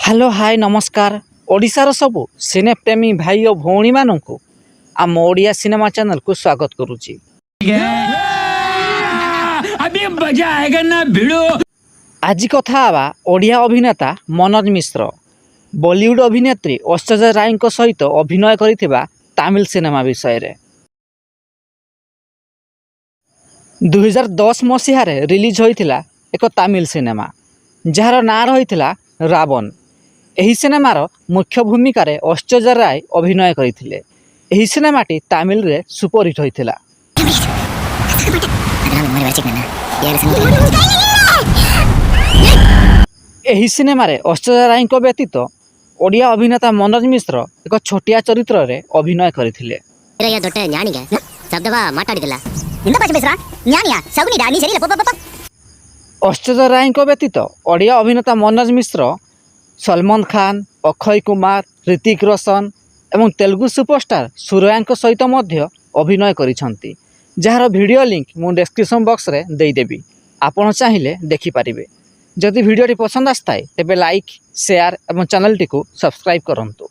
Hello hi नमस्कार ओडिशार सबु सिने प्रेमी भाई और भौणी मानू आम ओडिया सिनेमा चैनल को स्वागत करुच्ची। अभी मजा आएगा ना भिड़ो। आज कथा आवा ओडिया अभिनेता मनोज मिश्र बॉलीवुड अभिनेत्री ऐश्वर्या राय सहित अभिनय करिथिबा तमिल सिनेमा विषय रे 2010 मसीह रिलीज होइथिला एक तमिल सिनेमा जार ना रहिथिला रावण। एही सिनेमार मुख्य भूमिका रे ऐश्वर्या राय अभिनय करथिले। एही सिनेमाटी तमिल रे सुपरहिट होइथिला। एही सिनेमा रे ऐश्वर्या राय व्यतीत ओडिया अभिनेता मनोज मिश्र एक छोटिया चरित्र रे अभिनय करथिले। ऐश्वर्या राय व्यतीत ओडिया अभिनेता मनोज मिश्र सलमान खान, अक्षय कुमार, ऋतिक रोशन एवं तेलुगु सुपरस्टार सूर्या सहित मध्य अभिनय करिसंती। जार वीडियो लिंक मु डिस्क्रिप्शन बॉक्स रे देई देबी, आपण चाहिले देखि पारिबे। जदि वीडियोटी पसंद आस्ताए तेबे लाइक, शेयर एवं चैनल टी को सब्सक्राइब करंतु।